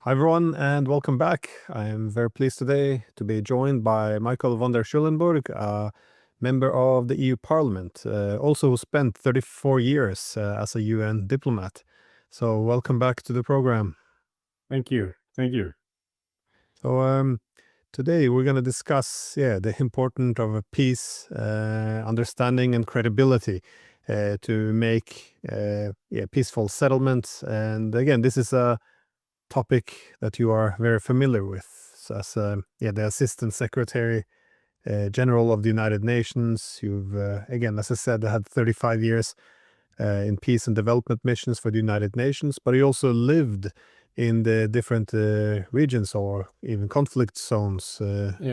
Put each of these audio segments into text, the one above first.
Hi everyone, and welcome back. I am very pleased today to be joined by Michael von der Schulenburg, a member of the EU Parliament, also who spent 34 years as a UN diplomat. So welcome back to the program. Thank you. Thank you. So today we're going to discuss the importance of a peace, understanding and credibility to make peaceful settlements. And again, this is a topic that you are very familiar with. So as the Assistant Secretary General of the United Nations, you've again, as I said, had 35 years in peace and development missions for the United Nations, but you also lived in the different regions or even conflict zones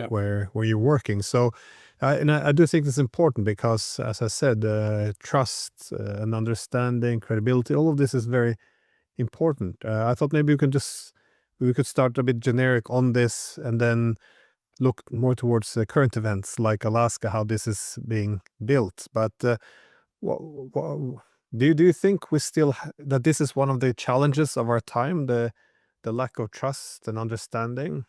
where you're working. So, and I do think it's important because, as I said, trust and understanding, credibility, all of this is very important. I thought maybe we could start a bit generic on this and then look more towards current events like Alaska, how this is being built. But do you think we still that this is one of the challenges of our time, the lack of trust and understanding?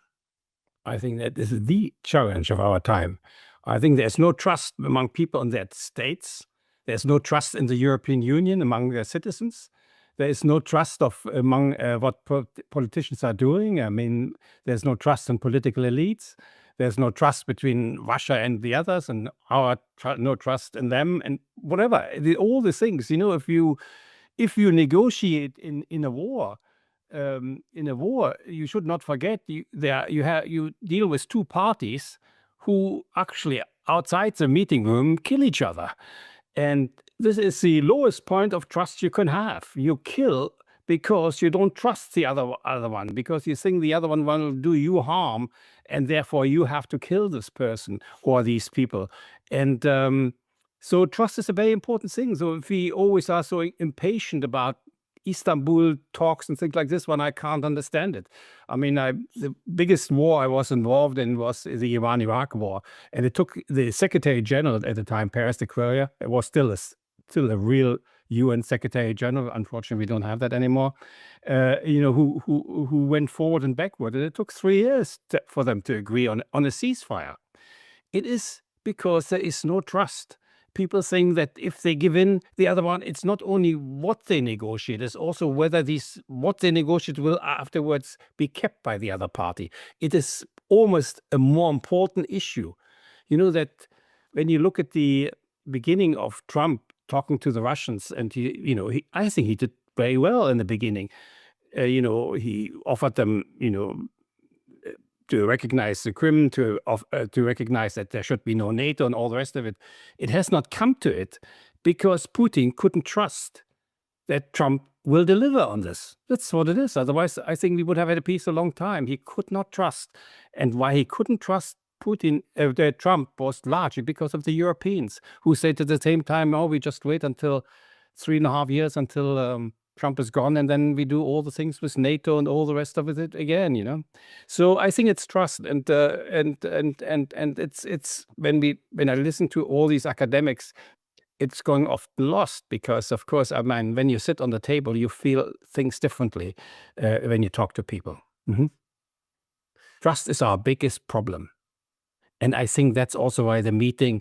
I think that this is the challenge of our time. I think there's no trust among people in their states. There's no trust in the European Union among their citizens. There is no trust among what politicians are doing. I mean, there's no trust in political elites. There's no trust between Russia and the others, and no trust in them, and whatever. All the things, if you negotiate in a war, you should not forget you deal with two parties who actually outside the meeting room kill each other, and this is the lowest point of trust you can have. You kill because you don't trust the other one, because you think the other one will do you harm, and therefore you have to kill this person or these people. And so trust is a very important thing. So if we always are so impatient about Istanbul talks and things like this one, I can't understand it. I mean, the biggest war I was involved in was the Iran-Iraq war, and it took the Secretary General at the time, Paris de Cuellar. It was still a real UN Secretary General. Unfortunately, we don't have that anymore. Who went forward and backward, and it took 3 years for them to agree on a ceasefire. It is because there is no trust. People think that if they give in, the other one, it's not only what they negotiate, it's also whether what they negotiate will afterwards be kept by the other party. It is almost a more important issue. You know that when you look at the beginning of Trump talking to the Russians, and I think he did very well in the beginning. He offered them, to recognize the Crimea, to recognize that there should be no NATO and all the rest of it. It has not come to it because Putin couldn't trust that Trump will deliver on this. That's what it is. Otherwise, I think we would have had a peace a long time. He could not trust. And why he couldn't trust Trump was largely because of the Europeans, who said at the same time, oh, we just wait until 3.5 years until Trump is gone, and then we do all the things with NATO and all the rest of it again. So I think it's trust, and it's when I listen to all these academics, it's going often lost because, of course, I mean, when you sit on the table, you feel things differently when you talk to people. Trust is our biggest problem, and I think that's also why the meeting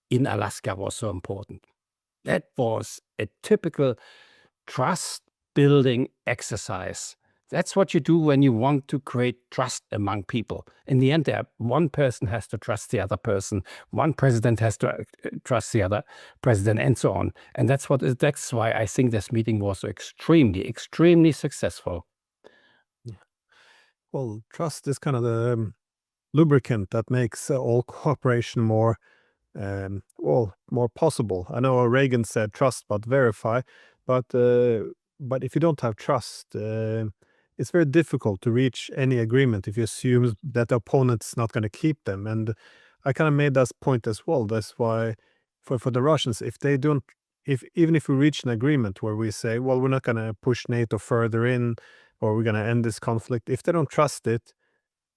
in Alaska was so important. That was a typical trust-building exercise. That's what you do when you want to create trust among people. In the end, one person has to trust the other person, one president has to trust the other president, and so on. And that's why I think this meeting was so extremely, extremely successful. Well, trust is kind of the lubricant that makes all cooperation more possible. I know Reagan said trust but verify, but if you don't have trust, it's very difficult to reach any agreement if you assume that the opponent's not going to keep them. And I kind of made that point as well. That's why for the Russians, even if we reach an agreement where we say, well, we're not going to push NATO further in, or we're going to end this conflict, if they don't trust it,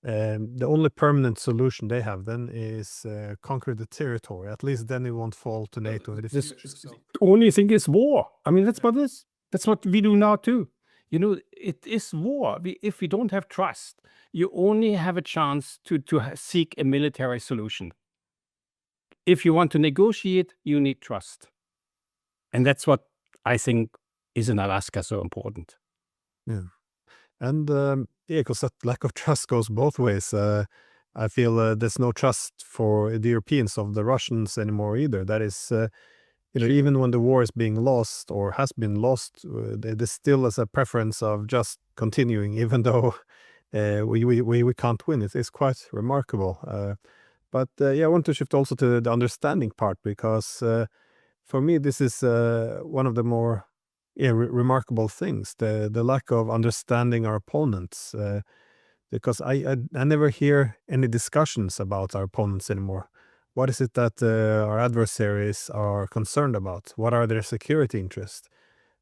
the only permanent solution they have then is conquer the territory. At least then it won't fall to NATO in the future. The only thing is war. I mean, that's what it is. That's what we do now too. It is war. If we don't have trust, you only have a chance to seek a military solution. If you want to negotiate, you need trust. And that's what I think is in Alaska so important. Yeah. And yeah, because that lack of trust goes both ways. I feel there's no trust for the Europeans of the Russians anymore either. That is, even when the war is being lost or has been lost, there still is a preference of just continuing, even though we can't win. It's quite remarkable. But yeah, I want to shift also to the understanding part because for me, this is one of the more remarkable things, the lack of understanding our opponents. Because I never hear any discussions about our opponents anymore. What is it that our adversaries are concerned about? What are their security interests?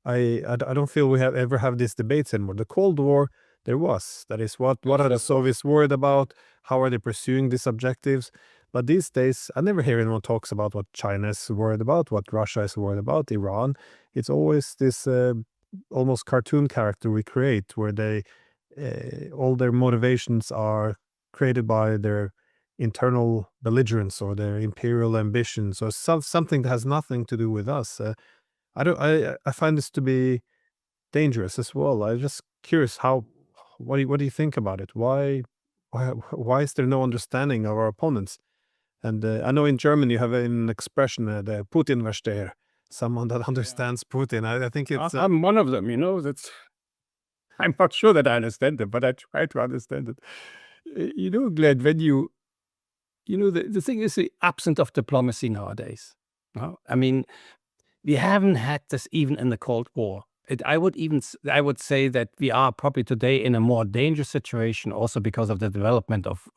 I don't feel we have ever have these debates anymore. The Cold War, there was. That is, what are the Soviets worried about? How are they pursuing these objectives? But these days, I never hear anyone talks about what China is worried about, what Russia is worried about, Iran. It's always this almost cartoon character we create where they all their motivations are created by their internal belligerence or their imperial ambitions or something that has nothing to do with us. I find this to be dangerous as well. I'm just curious what do you think about it? Why is there no understanding of our opponents? And I know in Germany you have an expression, the Putin versteher, someone that understands Putin. I think it's I'm one of them, that's I'm not sure that I understand it, but I try to understand it. Glenn, the thing is the absence of diplomacy nowadays. No? I mean, we haven't had this even in the Cold War. I would say that we are probably today in a more dangerous situation, also because of the development of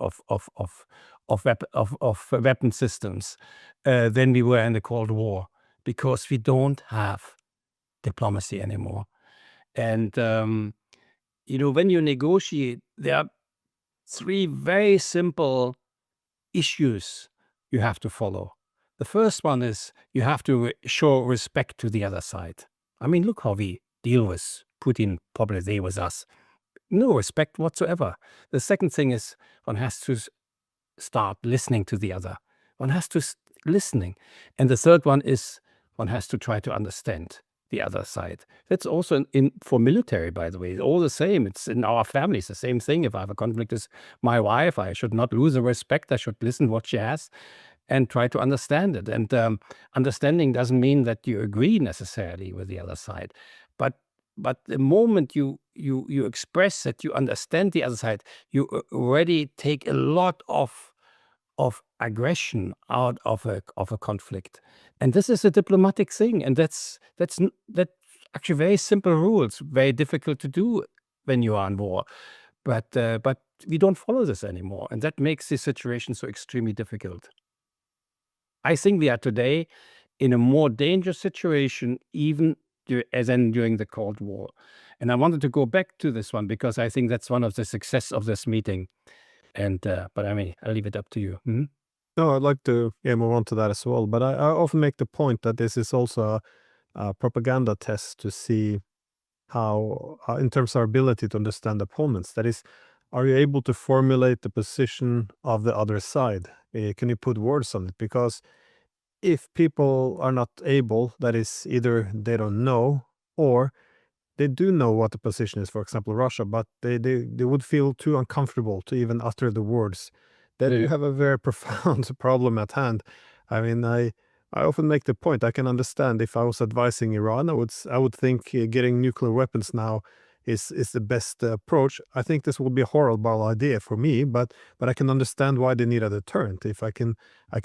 weapon systems than we were in the Cold War, because we don't have diplomacy anymore. And when you negotiate, there are three very simple issues you have to follow. The first one is you have to show respect to the other side. I mean, look how we deal with Putin, probably they with us. No respect whatsoever. The second thing is one has to start listening to the other. One has to listening. And the third one is one has to try to understand the other side. That's also for military, by the way. It's all the same. It's in our families, the same thing. If I have a conflict with my wife, I should not lose the respect. I should listen what she has and try to understand it. And understanding doesn't mean that you agree necessarily with the other side. But the moment you express that you understand the other side, you already take a lot of aggression out of a conflict. And this is a diplomatic thing, and that's actually very simple rules, very difficult to do when you are in war. But we don't follow this anymore, and that makes the situation so extremely difficult. I think we are today in a more dangerous situation even than during the Cold War. And I wanted to go back to this one because I think that's one of the success of this meeting. And but I mean, I'll leave it up to you. No, I'd like to move on to that as well. But I often make the point that this is also a propaganda test to see how, in terms of our ability to understand opponents, that is, are you able to formulate the position of the other side? Can you put words on it? Because if people are not able, that is, either they don't know or they do know what the position is, for example, Russia, but they would feel too uncomfortable to even utter the words, then you have a very profound problem at hand. I mean, I often make the point, I can understand if I was advising Iran, I would think getting nuclear weapons now is the best approach. I think this will be a horrible idea for me, but I can understand why they need a deterrent. If I can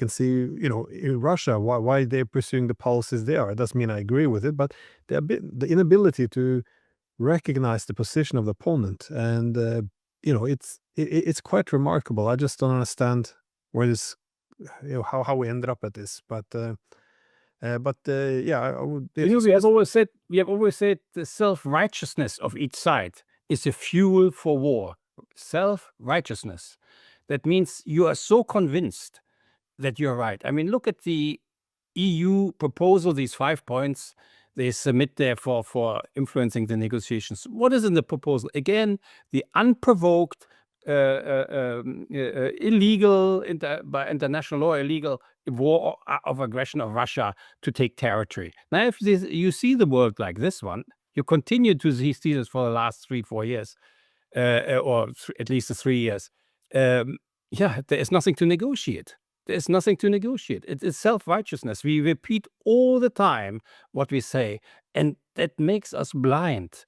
see, in Russia, why they're pursuing the policies they are. It doesn't mean I agree with it, but the inability to recognize the position of the opponent, and it's quite remarkable. I just don't understand where this, how we ended up at this. But yeah, I would. We have always said the self-righteousness of each side is a fuel for war. Self-righteousness. That means you are so convinced that you're right. I mean, look at the EU proposal, these 5 points. they submit there for influencing the negotiations. What is in the proposal? Again, the unprovoked, illegal, by international law, illegal war of aggression of Russia to take territory. Now, if you see the world like this one, you continue to see this for the last 3-4 years, or at least the 3 years. Yeah, there is nothing to negotiate. There's nothing to negotiate. It is self-righteousness. We repeat all the time what we say, and that makes us blind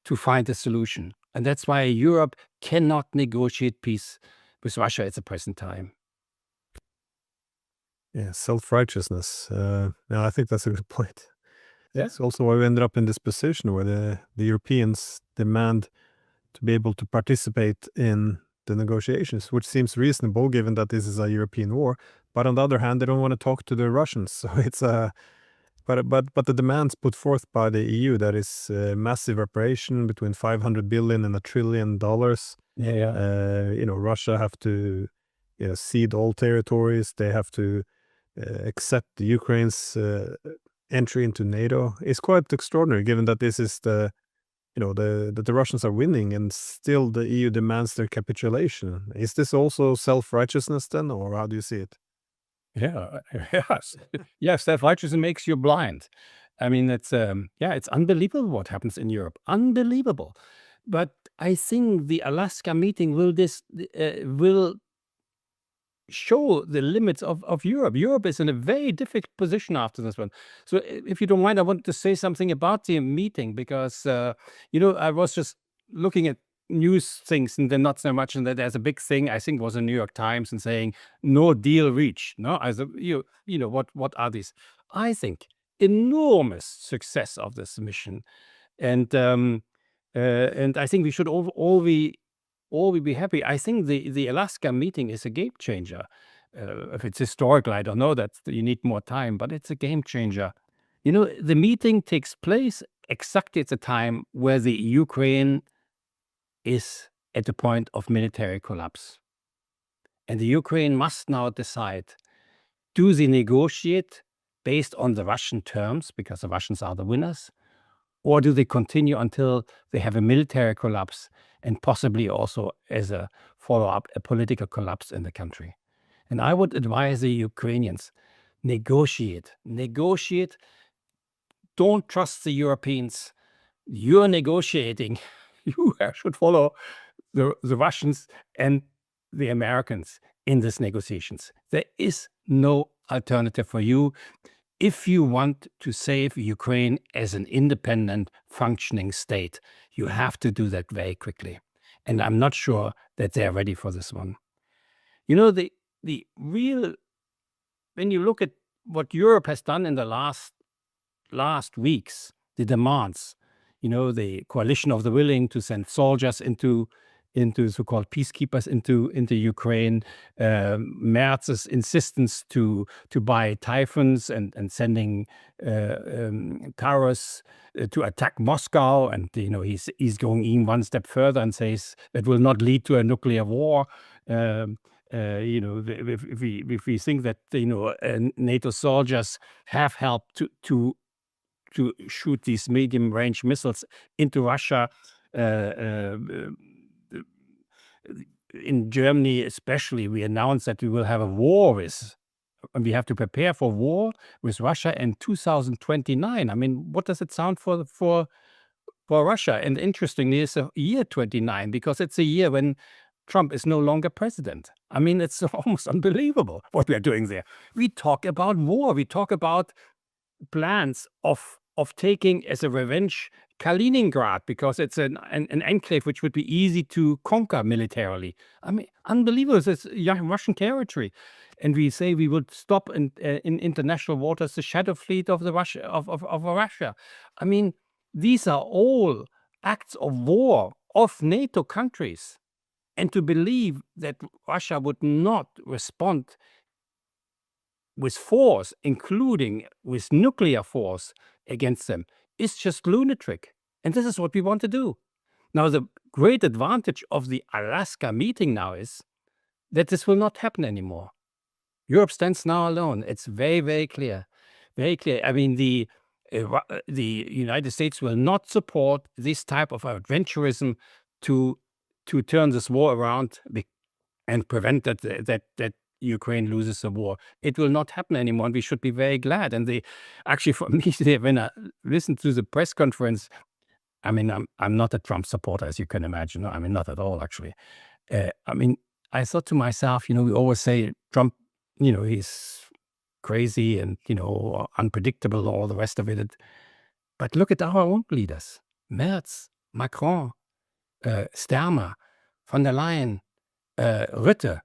to find a solution. And that's why Europe cannot negotiate peace with Russia at the present time. Yeah, self-righteousness. I think that's a good point. Yeah. It's also why we ended up in this position where the Europeans demand to be able to participate in the negotiations, which seems reasonable given that this is a European war. But on the other hand, they don't want to talk to the Russians. So it's but the demands put forth by the EU, that is massive reparation between $500 billion and $1 trillion. Russia have to cede all territories. They have to accept the Ukraine's entry into NATO. It's quite extraordinary, given that this is that the Russians are winning, and still the EU demands their capitulation. Is this also self-righteousness then, or how do you see it? Yeah, yes. Yes, self-righteousness makes you blind. I mean, it's unbelievable what happens in Europe. Unbelievable. But I think the Alaska meeting will show the limits of Europe. Europe is in a very difficult position after this one. So if you don't mind, I want to say something about the meeting, because I was just looking at news things, and then not so much, and that there's a big thing, I think it was in New York Times, and saying no deal reached. No, as what are these? I think enormous success of this mission, and I think we should all be happy. I think the Alaska meeting is a game changer. If it's historical, I don't know, that you need more time, but it's a game changer. The meeting takes place exactly at the time where the Ukraine is at the point of military collapse. And the Ukraine must now decide, do they negotiate based on the Russian terms, because the Russians are the winners, or do they continue until they have a military collapse, and possibly also, as a follow-up, a political collapse in the country? And I would advise the Ukrainians, negotiate. Don't trust the Europeans. You're negotiating. You should follow the Russians and the Americans in these negotiations. There is no alternative for you if you want to save Ukraine as an independent, functioning state. You have to do that very quickly. And I'm not sure that they're ready for this one. The real, when you look at what Europe has done in the last weeks, the demands, the coalition of the willing to send soldiers into so-called peacekeepers into Ukraine, Merz's insistence to buy Typhoons and sending Taurus to attack Moscow, and he's going even one step further and says that will not lead to a nuclear war. If we think that NATO soldiers have helped to shoot these medium-range missiles into Russia. In Germany especially, we announced that we will have a war and we have to prepare for war with Russia in 2029. I mean, what does it sound for Russia? And interestingly, it's a year 29, because it's a year when Trump is no longer president. I mean, it's almost unbelievable what we are doing there. We talk about war. We talk about plans of taking as a revenge Kaliningrad, because it's an enclave which would be easy to conquer militarily. I mean, unbelievable. It's Russian territory. And we say we would stop in international waters the shadow fleet of Russia. I mean, these are all acts of war of NATO countries. And to believe that Russia would not respond with force, including with nuclear force against them, is just lunatic. And this is what we want to do. Now, the great advantage of the Alaska meeting now is that this will not happen anymore. Europe stands now alone. It's very, very clear. Very clear. I mean, the the United States will not support this type of adventurism to turn this war around and prevent that Ukraine loses the war. It will not happen anymore, and we should be very glad. And actually, for me, when I listened to the press conference, I mean, I'm not a Trump supporter, as you can imagine. No, I mean, not at all, actually. I mean, I thought to myself, we always say Trump, he's crazy and, unpredictable, all the rest of it. But look at our own leaders: Merz, Macron, Sturmer, von der Leyen, Rutte.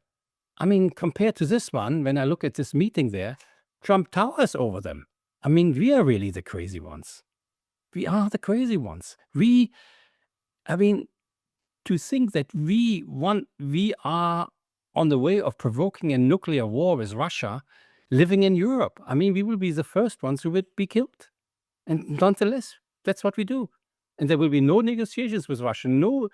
I mean, compared to this one, when I look at this meeting there, Trump towers over them. I mean, we are really the crazy ones. We are the crazy ones. I mean, to think that we are on the way of provoking a nuclear war with Russia, living in Europe. I mean, we will be the first ones who would be killed. And nonetheless, that's what we do. And there will be no negotiations with Russia, no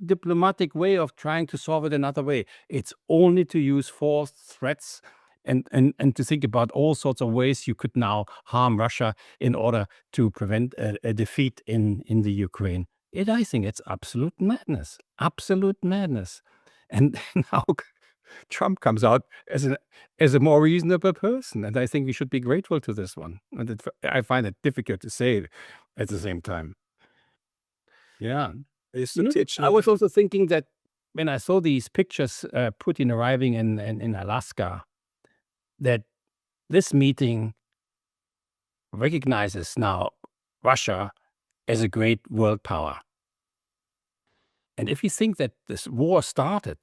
diplomatic way of trying to solve it another way. It's only to use force, threats, and to think about all sorts of ways you could now harm Russia in order to prevent a defeat in the Ukraine. I think it's absolute madness, absolute madness. And now Trump comes out as a more reasonable person, and I think we should be grateful to this one. And I find it difficult to say at the same time. Yeah. I used to teach. I was also thinking that when I saw these pictures, Putin arriving in Alaska, that this meeting recognizes now Russia as a great world power. And if you think that this war started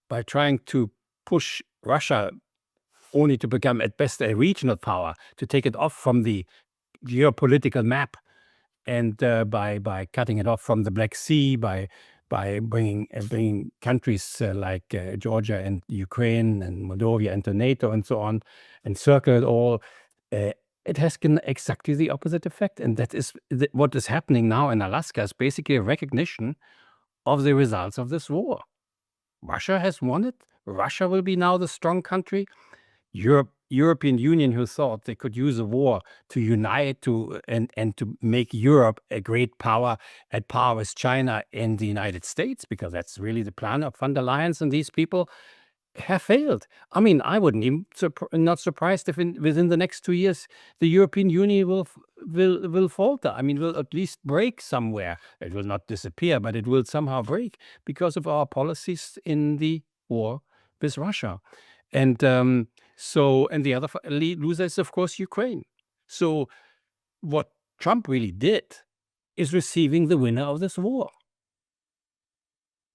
by trying to push Russia only to become at best a regional power, to take it off from the geopolitical map, and by cutting it off from the Black Sea, by bringing countries like Georgia and Ukraine and Moldova into NATO and so on, and circle it all, it has exactly the opposite effect. And that is what is happening now in Alaska is basically a recognition of the results of this war. Russia has won it. Russia will be now the strong country. European Union, who thought they could use a war to unite and to make Europe a great power at par with China and the United States, because that's really the plan of von der Leyen and these people, have failed. I mean, I wouldn't even not surprised if within the next 2 years the European Union will falter. I mean, will at least break somewhere. It will not disappear, but it will somehow break because of our policies in the war with Russia. And and the other loser is, of course, Ukraine. So what Trump really did is receiving the winner of this war.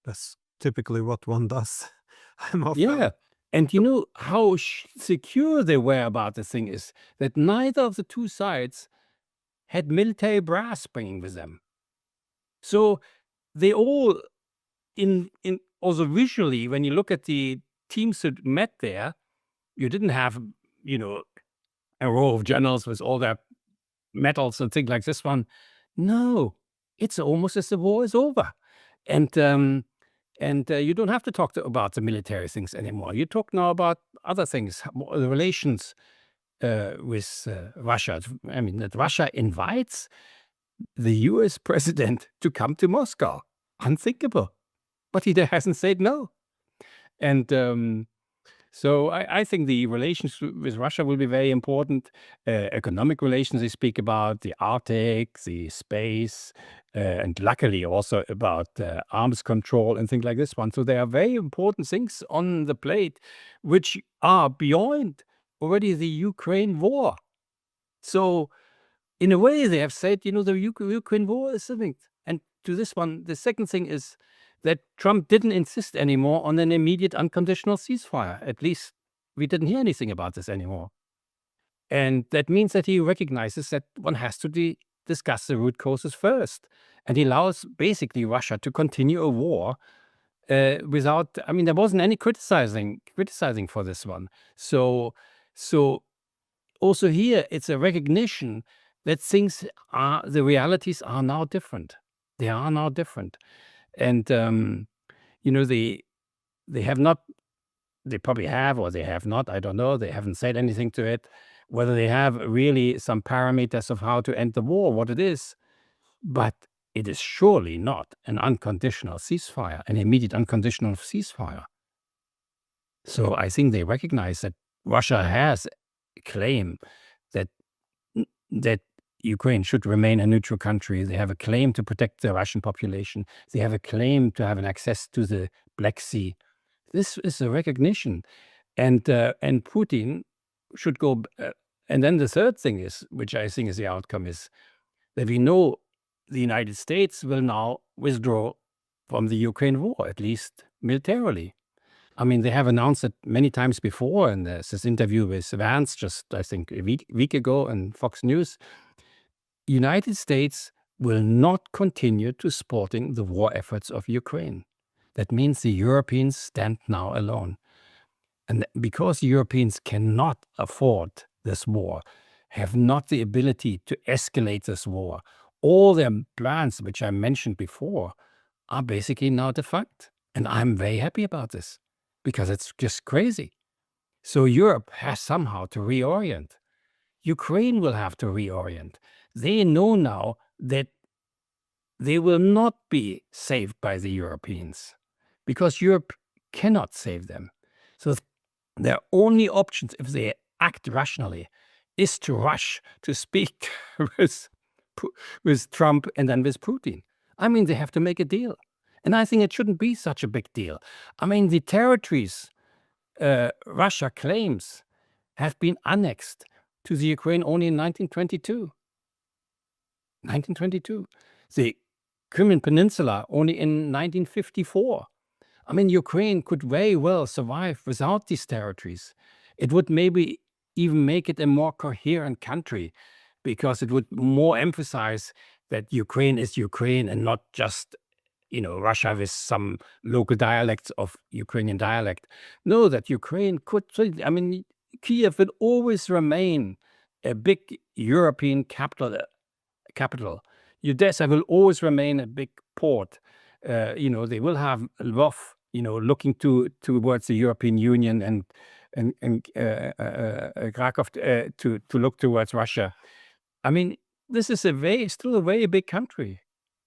That's typically what one does. I'm often. Yeah. And you know how secure they were about the thing is that neither of the two sides had military brass bringing with them. So they all, also visually, when you look at the teams that met there, you didn't have, a row of generals with all their medals and things like this one. No, it's almost as the war is over. And you don't have to talk about the military things anymore. You talk now about other things, the relations with Russia. I mean, that Russia invites the US president to come to Moscow. Unthinkable. But he hasn't said no. And so I think the relations with Russia will be very important. Economic relations they speak about, the Arctic, the space, and luckily also about arms control and things like this one. So there are very important things on the plate which are beyond already the Ukraine war. So in a way they have said, the Ukraine war is something. And to this one, the second thing is that Trump didn't insist anymore on an immediate unconditional ceasefire. At least we didn't hear anything about this anymore. And that means that he recognizes that one has to discuss the root causes first. And he allows basically Russia to continue a war without, I mean, there wasn't any criticizing for this one. So also here, it's a recognition that the realities are now different. They are now different. And, they have not, they probably have, or they have not, I don't know, they haven't said anything to it. whether they have really some parameters of how to end the war, what it is. But it is surely not an unconditional ceasefire, an immediate unconditional ceasefire. So I think they recognize that Russia has a claim that that Ukraine should remain a neutral country. They have a claim to protect the Russian population. They have a claim to have an access to the Black Sea. This is a recognition, and Putin should go. And then the third thing is, which I think is the outcome, is that we know the United States will now withdraw from the Ukraine war, at least militarily. I mean, they have announced it many times before, and there's this interview with Vance just, I think, a week ago on Fox News. United States will not continue to supporting the war efforts of Ukraine. That means the Europeans stand now alone. And because Europeans cannot afford this war, have not the ability to escalate this war, all their plans, which I mentioned before, are basically now defunct. And I'm very happy about this because it's just crazy. So Europe has somehow to reorient. Ukraine will have to reorient. They know now that they will not be saved by the Europeans because Europe cannot save them. So their only options, if they act rationally, is to rush to speak with Trump and then with Putin. I mean, they have to make a deal. And I think it shouldn't be such a big deal. I mean, the territories Russia claims have been annexed to the Ukraine only in 1922. 1922. The Crimean Peninsula only in 1954. I mean, Ukraine could very well survive without these territories. It would maybe even make it a more coherent country because it would more emphasize that Ukraine is Ukraine and not just, Russia with some local dialects of Ukrainian dialect. No, that Ukraine could, I mean, Kiev will always remain a big European capital. Odessa will always remain a big port. They will have Lvov, looking towards the European Union and Krakow to look towards Russia. I mean, this is still a very big country.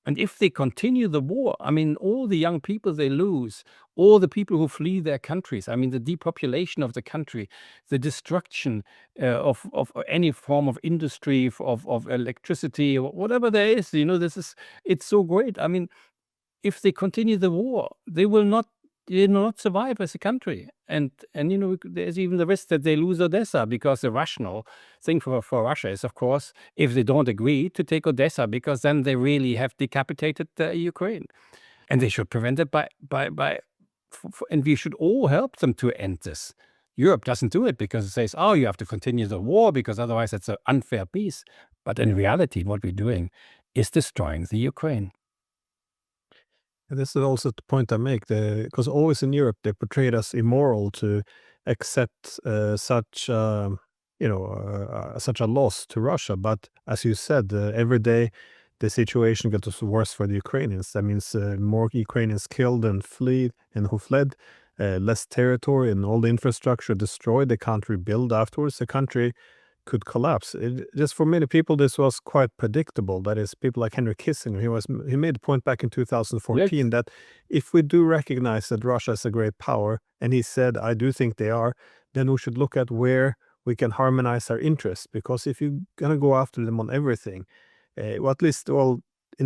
And if they continue the war, I mean, all the young people they lose, all the people who flee their countries, I mean, the depopulation of the country, the destruction of any form of industry, of electricity, or whatever there is, it's so great. I mean, if they continue the war, they will not survive as a country. And there's even the risk that they lose Odessa, because the rational thing for Russia is, of course, if they don't agree to take Odessa, because then they really have decapitated Ukraine. And they should prevent it and we should all help them to end this. Europe doesn't do it because it says, oh, you have to continue the war because otherwise it's an unfair peace. But in reality, what we're doing is destroying the Ukraine. And this is also the point I make, because always in Europe they portrayed as immoral to accept such such a loss to Russia. But as you said, every day the situation gets worse for the Ukrainians. That means more Ukrainians killed and who fled, less territory, and all the infrastructure destroyed. They can't rebuild afterwards. The country could collapse. Just for many people, this was quite predictable. That is, people like Henry Kissinger, he made a point back in 2014 that if we do recognize that Russia is a great power, and he said, I do think they are, then we should look at where we can harmonize our interests. Because if you're going to go after them on everything, in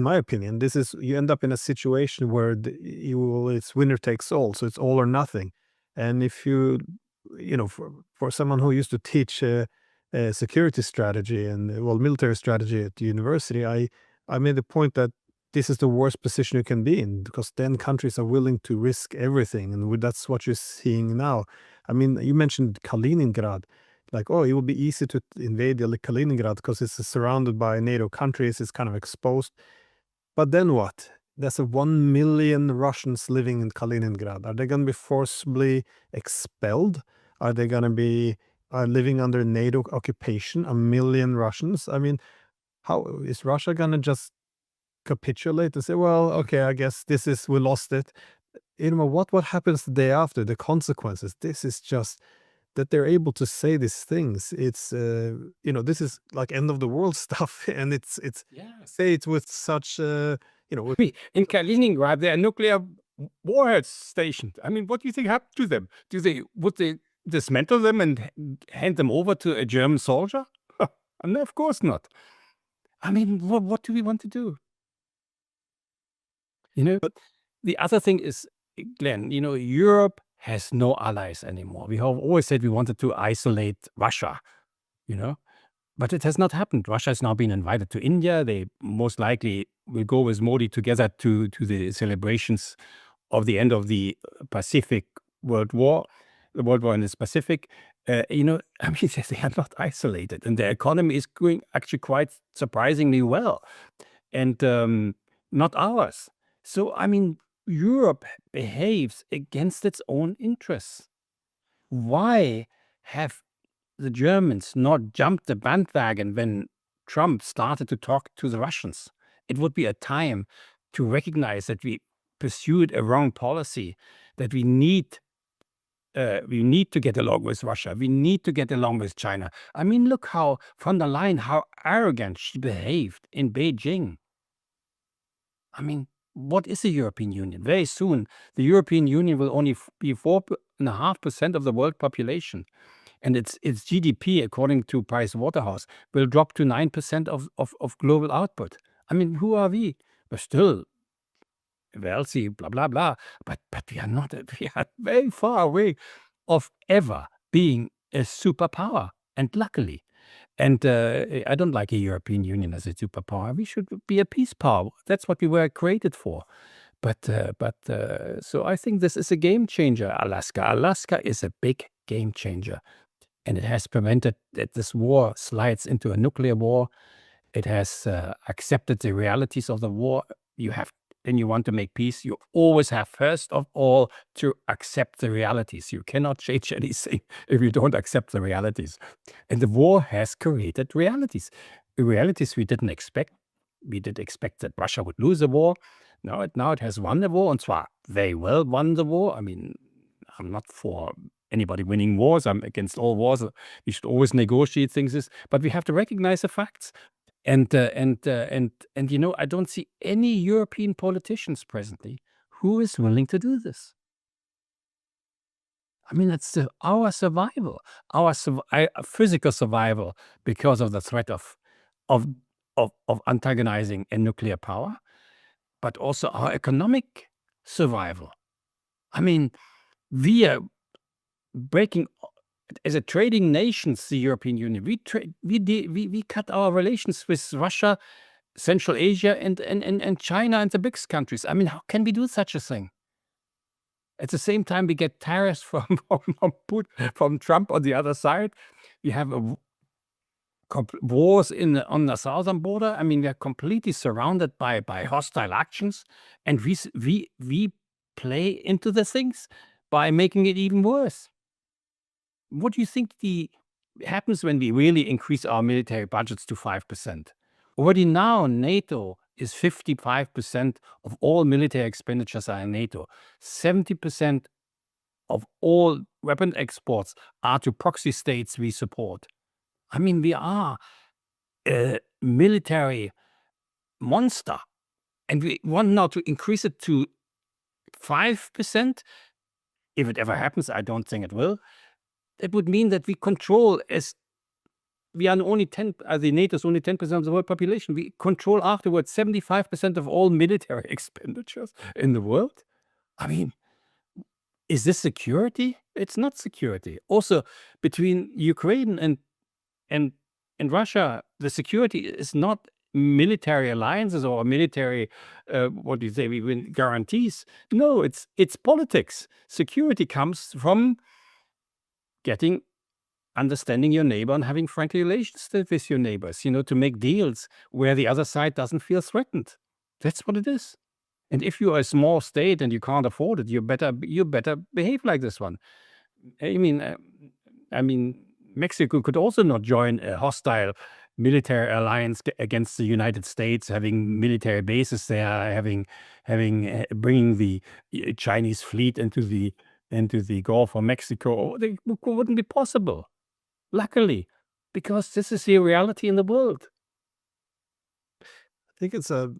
my opinion, you end up in a situation where it's winner takes all. So it's all or nothing. And if for someone who used to teach security strategy and military strategy at the university, I made the point that this is the worst position you can be in, because then countries are willing to risk everything, and that's what you're seeing now. I mean, you mentioned Kaliningrad, like, oh, it will be easy to invade Kaliningrad because it's surrounded by NATO countries, it's kind of exposed. But then what? There's 1 million Russians living in Kaliningrad. Are they going to be forcibly expelled? Are they going to be living under NATO occupation, 1 million Russians? I mean, how is Russia going to just capitulate and say, well, okay, I guess we lost it? What happens the day after? The consequences. This is just that they're able to say these things. It's this is like end of the world stuff, and it's Yeah. say it with such with In Kaliningrad, there are nuclear warheads stationed. I mean, what do you think happened to them? Would they dismantle them and hand them over to a German soldier? And of course not. I mean, what do we want to do? But the other thing is, Glenn, Europe has no allies anymore. We have always said we wanted to isolate Russia, but it has not happened. Russia has now been invited to India. They most likely will go with Modi together to the celebrations of the end of the Pacific World War, the World War in the Pacific. I mean, they are not isolated, and their economy is going actually quite surprisingly well, and not ours. So, I mean, Europe behaves against its own interests. Why have the Germans not jumped the bandwagon when Trump started to talk to the Russians? It would be a time to recognize that we pursued a wrong policy, that we need to get along with Russia. We need to get along with China. I mean, look how von der Leyen, how arrogant she behaved in Beijing. I mean, what is the European Union? Very soon, the European Union will only be 4.5% of the world population. And its GDP, according to Price Waterhouse, will drop to 9% of global output. I mean, who are we? We're still wealthy, blah, blah, blah. But we are not, we are very far away of ever being a superpower. And luckily, and I don't like a European Union as a superpower. We should be a peace power. That's what we were created for. So I think this is a game changer, Alaska. Alaska is a big game changer. And it has prevented that this war slides into a nuclear war. It has accepted the realities of the war. Then you want to make peace, you always have, first of all, to accept the realities. You cannot change anything if you don't accept the realities. And the war has created realities we didn't expect. We did expect that Russia would lose the war. Now it has won the war, and zwar very well won the war. I mean, I'm not for anybody winning wars. I'm against all wars. We should always negotiate things, but we have to recognize the facts. And I don't see any European politicians presently who is willing to do this. I mean, it's our survival, our physical survival, because of the threat of antagonizing a nuclear power, but also our economic survival. I mean, we are breaking as a trading nations, the European Union. We cut our relations with Russia, Central Asia, and China, and the big countries. I mean, how can we do such a thing? At the same time, we get tariffs from Trump on the other side. We have wars on the southern border. I mean, we are completely surrounded by hostile actions, and we play into the things by making it even worse. What do you think happens when we really increase our military budgets to 5%? Already now, NATO is 55% of all military expenditures are in NATO. 70% of all weapon exports are to proxy states we support. I mean, we are a military monster, and we want now to increase it to 5%. If it ever happens, I don't think it will. It would mean that we control, as we are only the NATO is only 10% of the world population. We control afterwards 75% of all military expenditures in the world. I mean, is this security? It's not security. Also, between Ukraine and Russia, the security is not military alliances or military, we win guarantees. No, it's politics. Security comes from understanding your neighbor and having friendly relations with your neighbors, to make deals where the other side doesn't feel threatened. That's what it is. And if you are a small state and you can't afford it, you better behave like this one. I mean, Mexico could also not join a hostile military alliance against the United States, having military bases there, bringing the Chinese fleet into into the Gulf of Mexico, they wouldn't be possible. Luckily, because this is the reality in the world. I think it's a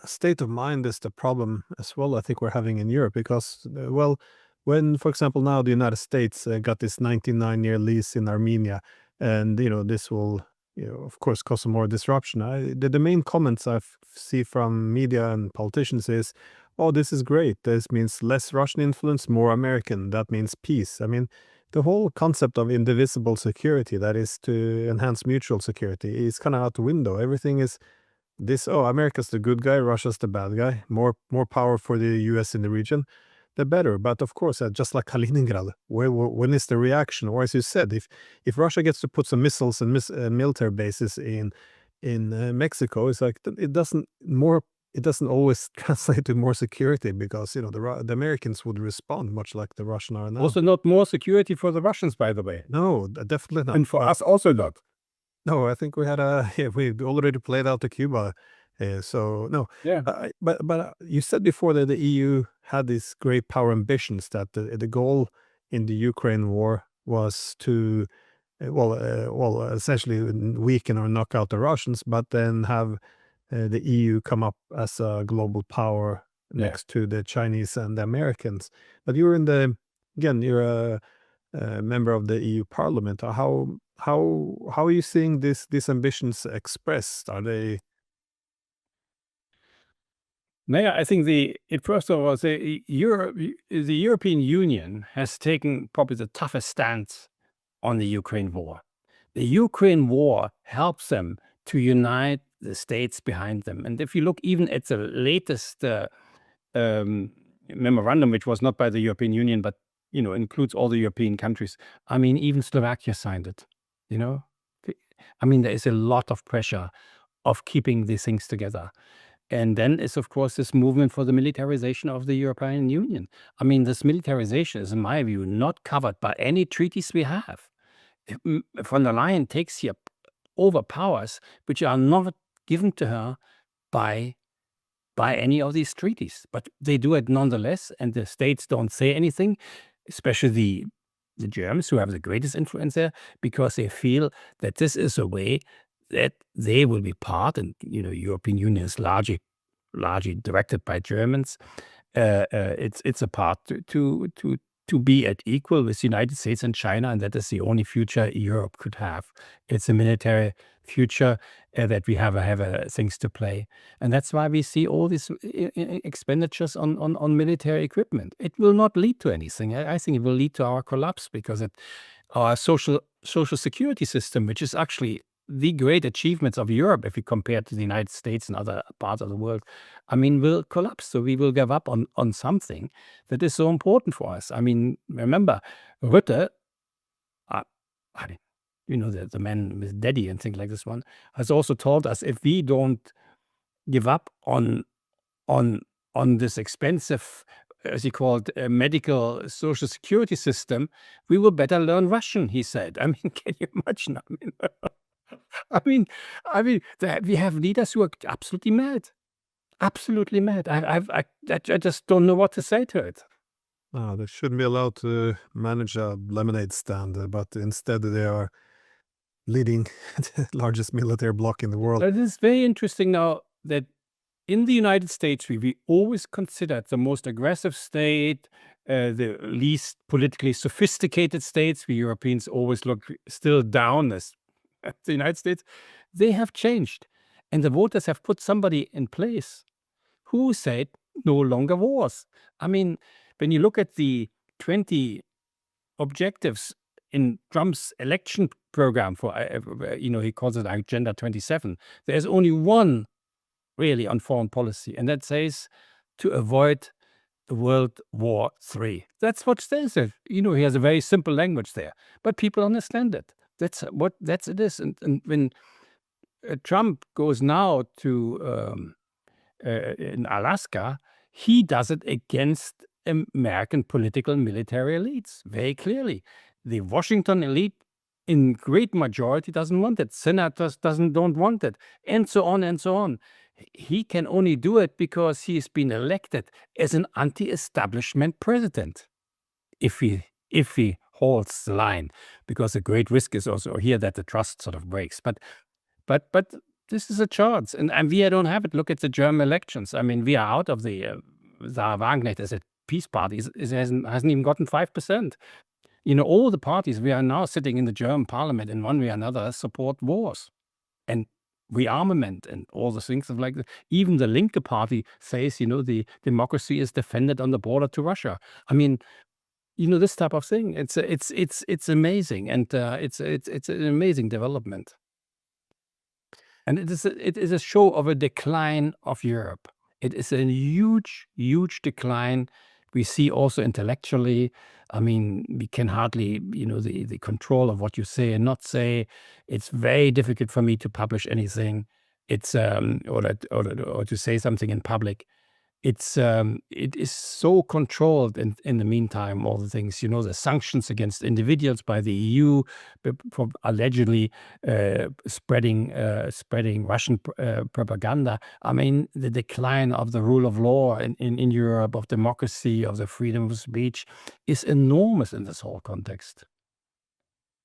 state of mind is the problem as well. I think we're having in Europe because, well, when, for example, now the United States got this 99-year lease in Armenia, and this will, of course, cause some more disruption. The main comments I see from media and politicians is, "Oh, this is great. This means less Russian influence, more American. That means peace." I mean, the whole concept of indivisible security, that is to enhance mutual security, is kind of out the window. Everything is this, oh, America's the good guy, Russia's the bad guy. More power for the US in the region, the better. But of course, just like Kaliningrad, when is the reaction? Or as you said, if Russia gets to put some missiles and military bases in Mexico, it's like it doesn't always translate to more security because the Americans would respond much like the Russian are now. Also not more security for the Russians, by the way. No, definitely not. And for us also not. No, I think we had we already played out the Cuba, so no. Yeah. But you said before that the EU had these great power ambitions, that the goal in the Ukraine war was to, essentially weaken or knock out the Russians, but then have the EU come up as a global power Yeah. next to the Chinese and the Americans. But you're a member of the EU Parliament. How are you seeing these ambitions expressed? Are they? Naja, I think first of all, the European Union has taken probably the toughest stance on the Ukraine war. The Ukraine war helps them to unite the states behind them. And if you look even at the latest memorandum, which was not by the European Union, but includes all the European countries. I mean, even Slovakia signed it. I mean, there is a lot of pressure of keeping these things together. And then is, of course, this movement for the militarization of the European Union. I mean, this militarization is, in my view, not covered by any treaties we have. Von der Leyen takes here over powers which are not given to her by any of these treaties, but they do it nonetheless, and the states don't say anything, especially the Germans, who have the greatest influence there, because they feel that this is a way that they will be part, and European Union is largely directed by Germans. It's a part to be at equal with the United States and China, and that is the only future Europe could have. It's a military future that we have things to play, and that's why we see all these expenditures on military equipment. It will not lead to anything. I think it will lead to our collapse, because our social security system, which is actually the great achievements of Europe, if we compare to the United States and other parts of the world, I mean, will collapse. So we will give up on something that is so important for us. I mean, remember, Rutte, the man with daddy and things like this one, has also told us, if we don't give up on this expensive, as he called, medical social security system, we will better learn Russian, he said. I mean, can you imagine? We have leaders who are absolutely mad. Absolutely mad. I just don't know what to say to it. No, they shouldn't be allowed to manage a lemonade stand, but instead they are leading the largest military bloc in the world. It is very interesting now that in the United States, we always considered the most aggressive state, the least politically sophisticated states. We Europeans always look still down at the United States. They have changed, and the voters have put somebody in place who said no longer wars. I mean, when you look at the 20 objectives in Trump's election program for, he calls it Agenda 27, there's only one really on foreign policy, and that says to avoid World War III. That's what says it. He has a very simple language there, but people understand it. That's it is. And when Trump goes now to in Alaska, he does it against American political and military elites very clearly. The Washington elite, in great majority, doesn't want it. Senators don't want it, and so on and so on. He can only do it because he's been elected as an anti-establishment president. if he holds the line, because the great risk is also here that the trust sort of breaks. But this is a chance, and we don't have it. Look at the German elections. I mean, we are out of the Sarah Wagenknecht as a peace party. It hasn't even gotten 5%. All the parties we are now sitting in the German parliament in one way or another support wars and rearmament and all the things of like that. Even the Linke party says, the democracy is defended on the border to Russia. I mean, this type of thing. It's amazing, and it's an amazing development. And it is a show of a decline of Europe. It is a huge, huge decline. We see also intellectually. I mean, we can hardly, the control of what you say and not say. It's very difficult for me to publish anything. It's or to say something in public. It is so controlled in the meantime, all the things, the sanctions against individuals by the EU for allegedly spreading Russian propaganda. I mean, the decline of the rule of law in Europe, of democracy, of the freedom of speech is enormous in this whole context.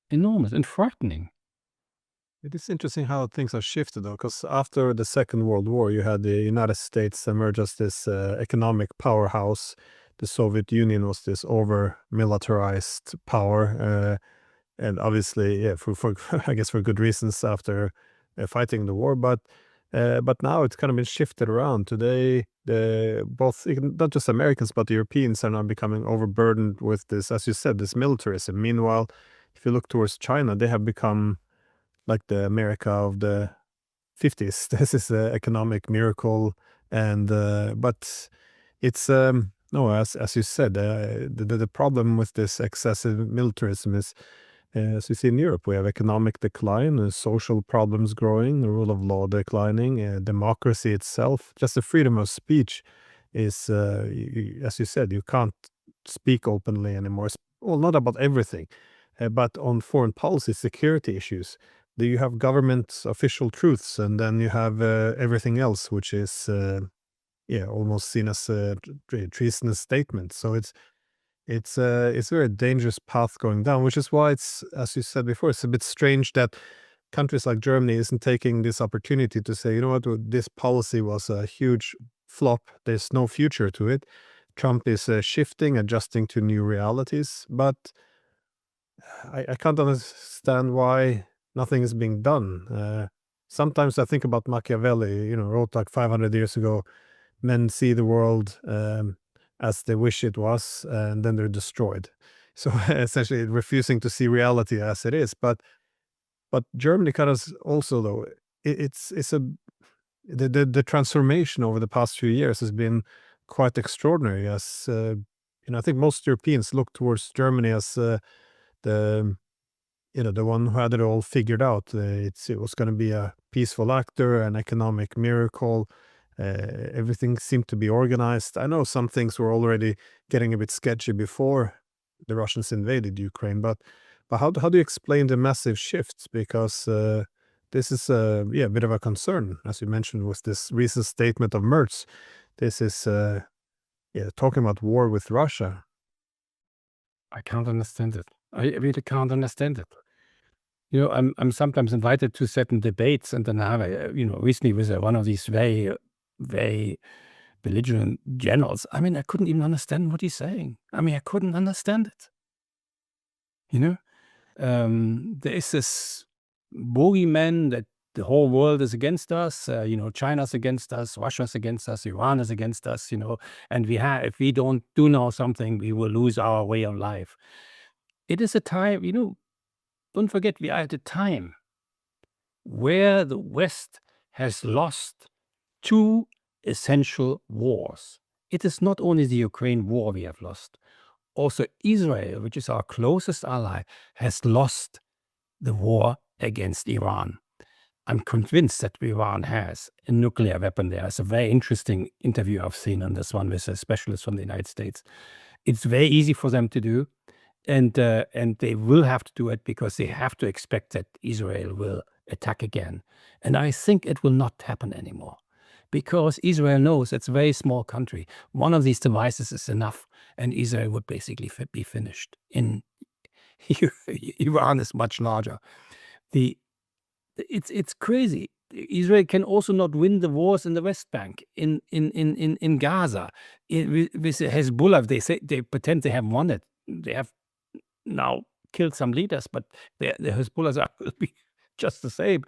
Enormous and frightening. It is interesting how things have shifted, though, because after the Second World War, you had the United States emerge as this economic powerhouse. The Soviet Union was this over-militarized power, and obviously, yeah, for I guess for good reasons after fighting the war. But now it's kind of been shifted around. Today, not just Americans but the Europeans are now becoming overburdened with this, as you said, this militarism. Meanwhile, if you look towards China, they have become like the America of the 50s. This is an economic miracle, and but it's no, as you said, the problem with this excessive militarism is, as we see in Europe, we have economic decline, social problems growing, the rule of law declining, democracy itself, just the freedom of speech is, as you said, you can't speak openly anymore. Well, not about everything, but on foreign policy, security issues, do you have government official truths, and then you have everything else, which is yeah, almost seen as a treasonous statement. So it's a very dangerous path going down, which is why it's, as you said before, it's a bit strange that countries like Germany isn't taking this opportunity to say, you know what, this policy was a huge flop. There's no future to it. Trump is shifting, adjusting to new realities, but I can't understand why nothing is being done. Sometimes I think about Machiavelli, wrote like 500 years ago, men see the world as they wish it was, and then they're destroyed. So essentially refusing to see reality as it is. But Germany kind of also, though, it's the transformation over the past few years has been quite extraordinary. As I think most Europeans look towards Germany as the the one who had it all figured out. It was going to be a peaceful actor, an economic miracle. Everything seemed to be organized. I know some things were already getting a bit sketchy before the Russians invaded Ukraine, but how do you explain the massive shifts? Because this is a bit of a concern, as you mentioned, with this recent statement of Merz. This is talking about war with Russia. I can't understand it. I really can't understand it. I'm sometimes invited to certain debates, and then I have, recently with one of these very, very belligerent generals. I mean, I couldn't even understand what he's saying. I mean, I couldn't understand it. There is this boogeyman that the whole world is against us. China's against us, Russia's against us, Iran is against us. And if we don't do now something, we will lose our way of life. It is a time, don't forget, we are at a time where the West has lost two essential wars. It is not only the Ukraine war we have lost. Also, Israel, which is our closest ally, has lost the war against Iran. I'm convinced that Iran has a nuclear weapon there. It's a very interesting interview I've seen on this one with a specialist from the United States. It's very easy for them to do. And they will have to do it because they have to expect that Israel will attack again. And I think it will not happen anymore. because Israel knows it's a very small country. One of these devices is enough, and Israel would basically be finished. In Iran is much larger. It's crazy. Israel can also not win the wars in the West Bank, in Gaza, with Hezbollah. They pretend they have won it. They have now killed some leaders, but the Hezbollah will be just the same.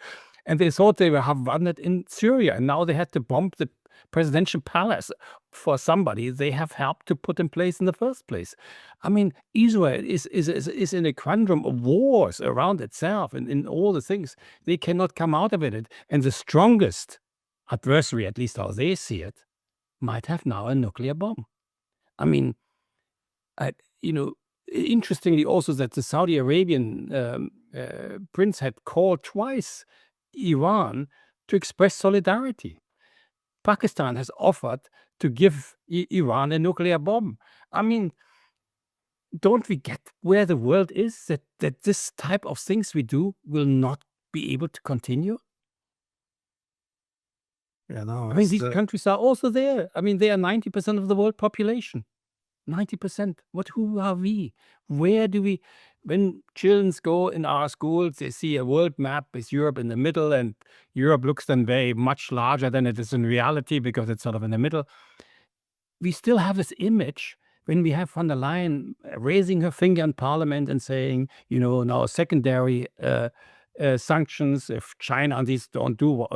And they thought they have won it in Syria, and now they had to bomb the presidential palace for somebody they have helped to put in place in the first place. I mean, Israel is in a conundrum of wars around itself and in all the things. They cannot come out of it. And the strongest adversary, at least how they see it, might have now a nuclear bomb. I mean, you know, interestingly also that the Saudi Arabian prince had called twice Iran to express solidarity. Pakistan has offered to give Iran a nuclear bomb. I mean, don't we get where the world is? That this type of things we do will not be able to continue? Yeah, no, I mean, these countries are also there. I mean, they are 90% of the world population. 90%. Who are we? Where do we, when children go in our schools, they see a world map with Europe in the middle, and Europe looks then very much larger than it is in reality because it's sort of in the middle. We still have this image when we have von der Leyen raising her finger in parliament and saying, now secondary sanctions, if China and these don't do,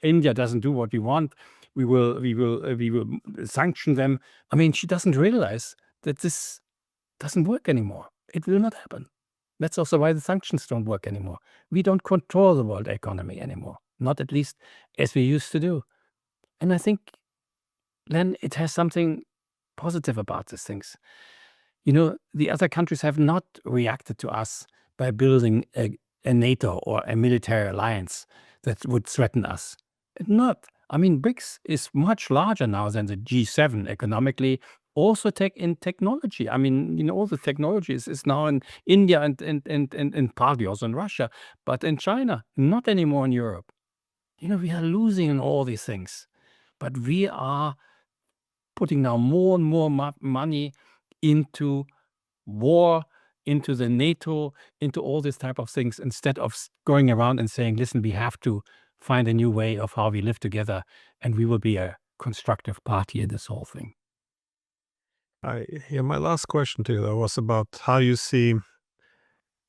India doesn't do what we want, we will sanction them. I mean, she doesn't realize that this doesn't work anymore. It will not happen. That's also why the sanctions don't work anymore. We don't control the world economy anymore, not at least as we used to do. And I think then it has something positive about these things. The other countries have not reacted to us by building a NATO or a military alliance that would threaten us. Not. I mean, BRICS is much larger now than the G7 economically. Also in technology. I mean, all the technology is now in India and partly also in Russia, but in China, not anymore in Europe. We are losing in all these things, but we are putting now more and more money into war, into the NATO, into all these type of things, instead of going around and saying, listen, we have to find a new way of how we live together, and we will be a constructive party in this whole thing. My last question to you though was about how you see,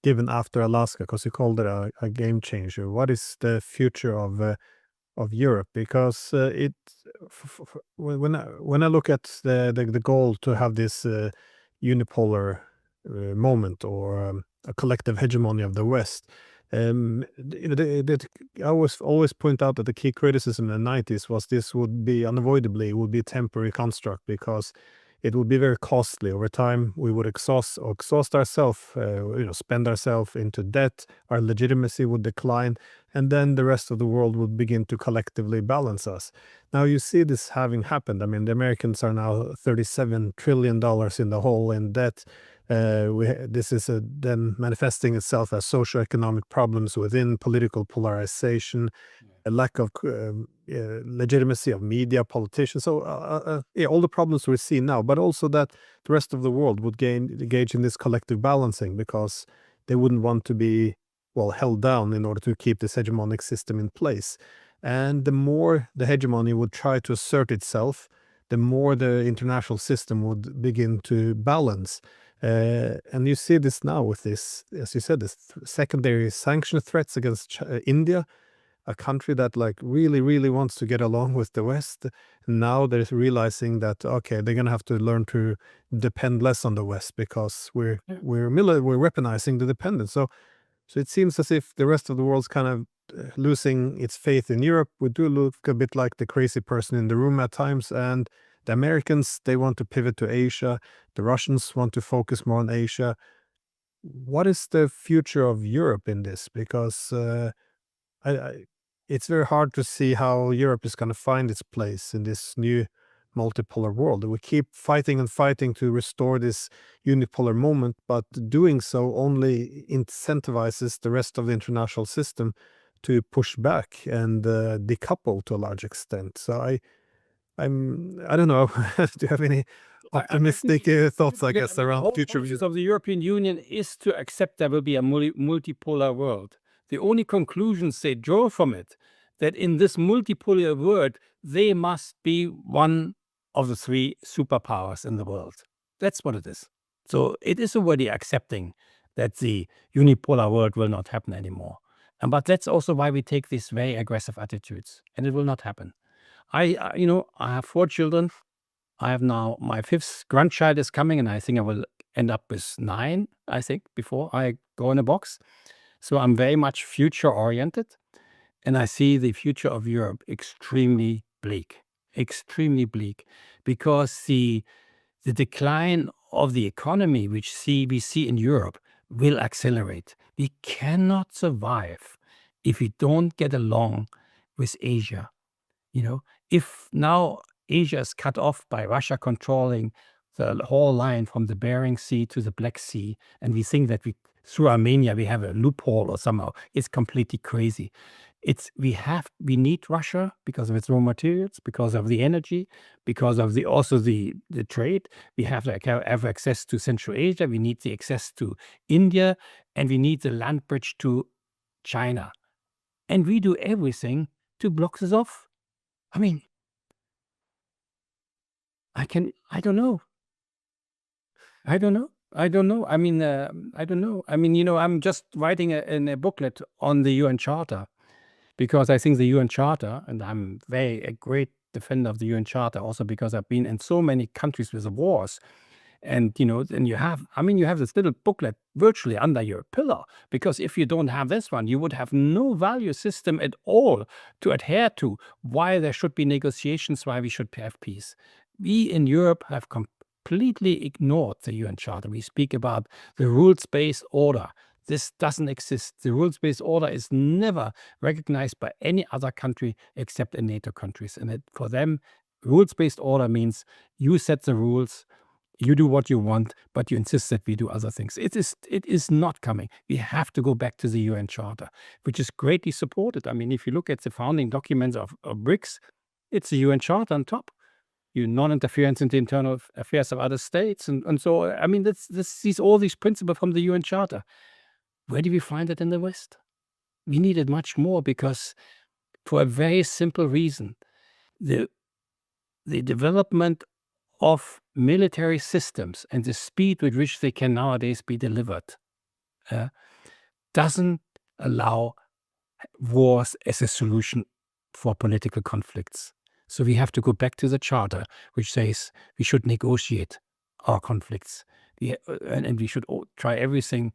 given after Alaska, because you called it a game changer. What is the future of Europe? Because when I look at the goal to have this unipolar moment, or a collective hegemony of the West, I always point out that the key criticism in the 90s was this would be a temporary construct, because it would be very costly over time. We would exhaust ourselves, spend ourselves into debt. Our legitimacy would decline, and then the rest of the world would begin to collectively balance us. Now you see this having happened. I mean, the Americans are now $37 trillion in the hole in debt. This is then manifesting itself as socioeconomic problems within political polarization, a lack of legitimacy of media, politicians. So all the problems we see now, but also that the rest of the world would engage in this collective balancing, because they wouldn't want to be held down in order to keep this hegemonic system in place. And the more the hegemony would try to assert itself, the more the international system would begin to balance. And you see this now with this, as you said, this secondary sanction threats against India, a country that really, really wants to get along with the West. Now they're realizing that, okay, they're going to have to learn to depend less on the West, because we're weaponizing the dependence. So it seems as if the rest of the world's kind of losing its faith in Europe. We do look a bit like the crazy person in the room at times, and the Americans, they want to pivot to Asia. The Russians want to focus more on Asia. What is the future of Europe in this? Because it's very hard to see how Europe is going to find its place in this new multipolar world. We keep fighting and fighting to restore this unipolar moment, but doing so only incentivizes the rest of the international system to push back and decouple to a large extent. So I don't know. Do you have any optimistic thoughts, I guess, The around whole future process views? of the European Union is to accept there will be a multipolar world. The only conclusions they draw from it, that in this multipolar world, they must be one of the three superpowers in the world. That's what it is. So it is already accepting that the unipolar world will not happen anymore. But that's also why we take these very aggressive attitudes, and it will not happen. I have 4 children. I have now my 5th grandchild is coming, and I think I will end up with 9, I think, before I go in a box. So I'm very much future-oriented, and I see the future of Europe extremely bleak, because the decline of the economy which we see in Europe will accelerate. We cannot survive if we don't get along with Asia. If now Asia is cut off by Russia controlling the whole line from the Bering Sea to the Black Sea, and we think that through Armenia, we have a loophole or somehow, it's completely crazy. We need Russia because of its raw materials, because of the energy, because of also the trade. We have to have access to Central Asia. We need the access to India, and we need the land bridge to China. And we do everything to block this off. I mean, I don't know. I don't know. I don't know. I mean, I don't know. I mean, I'm just writing a booklet on the UN Charter, because I think the UN Charter, and I'm a great defender of the UN Charter, also because I've been in so many countries with the wars. And, then you have this little booklet virtually under your pillow, because if you don't have this one, you would have no value system at all to adhere to, why there should be negotiations, why we should have peace. We in Europe have completely ignored the UN Charter. We speak about the rules-based order. This doesn't exist. The rules-based order is never recognized by any other country except in NATO countries. And for them, rules-based order means you set the rules, you do what you want, but you insist that we do other things. It is not coming. We have to go back to the UN Charter, which is greatly supported. I mean, if you look at the founding documents of BRICS, it's the UN Charter on top. Non-interference in the internal affairs of other states. And so, I mean, all these principles from the UN Charter. Where do we find it in the West? We need it much more, because for a very simple reason, the development of military systems and the speed with which they can nowadays be delivered doesn't allow wars as a solution for political conflicts. So we have to go back to the Charter, which says we should negotiate our conflicts. And we should try everything,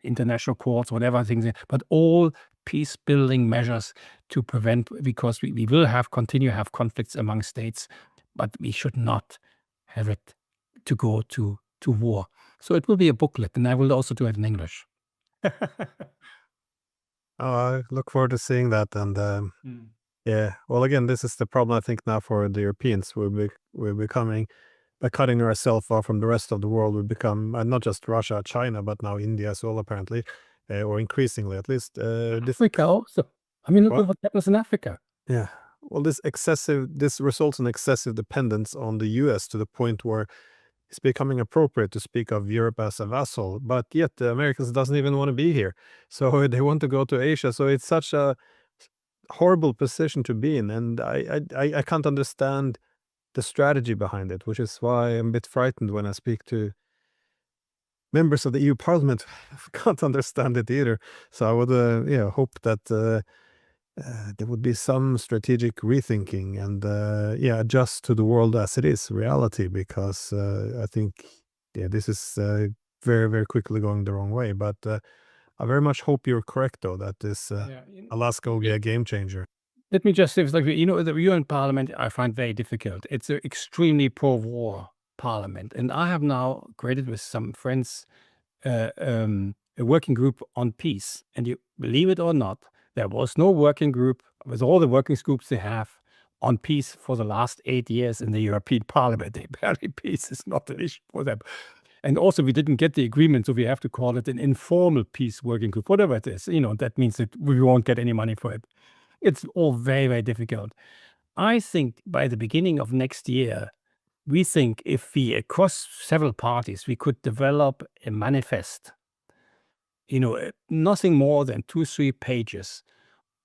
international courts, whatever things, but all peace-building measures to prevent, because we will continue to have conflicts among states, but we should not have it to go to war. So it will be a booklet, and I will also do it in English. I look forward to seeing that. And yeah, well, again, this is the problem, I think, now for the Europeans. We're becoming, by cutting ourselves off from the rest of the world, we become not just Russia, China, but now India as well, apparently, or increasingly at least. Africa also. I mean, look at what happens in Africa. Yeah. Well, this results in excessive dependence on the US, to the point where it's becoming appropriate to speak of Europe as a vassal, but yet the Americans doesn't even want to be here. So they want to go to Asia. So it's such a horrible position to be in. And I can't understand the strategy behind it, which is why I'm a bit frightened when I speak to members of the EU Parliament. I can't understand it either. So I would hope that there would be some strategic rethinking and adjust to the world as it is, reality, because I think this is very, very quickly going the wrong way. But I very much hope you're correct, though, that this Alaska will be a game changer. Let me just say, the UN Parliament I find very difficult. It's an extremely pro-war parliament. And I have now created with some friends a working group on peace. And you believe it or not, there was no working group, with all the working groups they have, on peace for the last 8 years in the European Parliament. Apparently peace is not an issue for them. And also we didn't get the agreement, so we have to call it an informal peace working group, whatever it is. That means that we won't get any money for it. It's all very, very difficult. I think by the beginning of next year, we think if we, across several parties, we could develop a manifest, nothing more than 2-3 pages,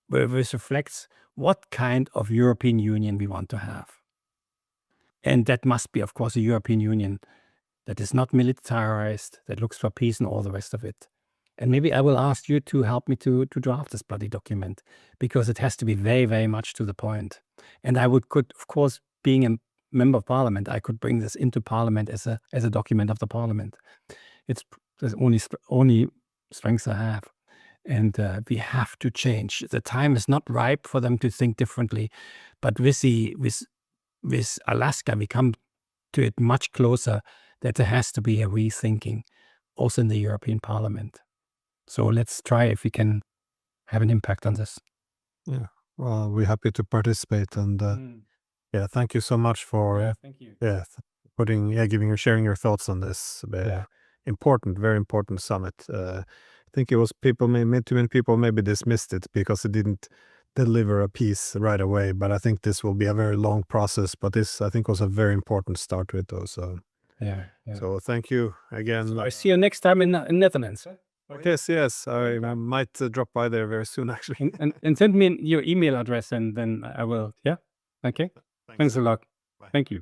where this reflects what kind of European Union we want to have. And that must be, of course, a European Union that is not militarized, that looks for peace and all the rest of it. And maybe I will ask you to help me to draft this bloody document, because it has to be very, very much to the point. And I could, of course, being a member of parliament, I could bring this into parliament as a document of the parliament. It's the only strength I have. And we have to change. The time is not ripe for them to think differently. But with Alaska, we come to it much closer, that there has to be a rethinking also in the European Parliament. So let's try if we can have an impact on this. Yeah. Well, we're happy to participate, and yeah, thank you so much for Thank you. sharing your thoughts on this Yeah. very important summit. I think it was too many people maybe dismissed it because it didn't deliver a peace right away. But I think this will be a very long process. But this, I think, was a very important start to it, though. So Yeah. so thank you again. So I see you next time in Netherlands. Yes, I might drop by there very soon, actually. And send me your email address, and then I will. Yeah. Okay. Thanks a lot. Bye. Thank you.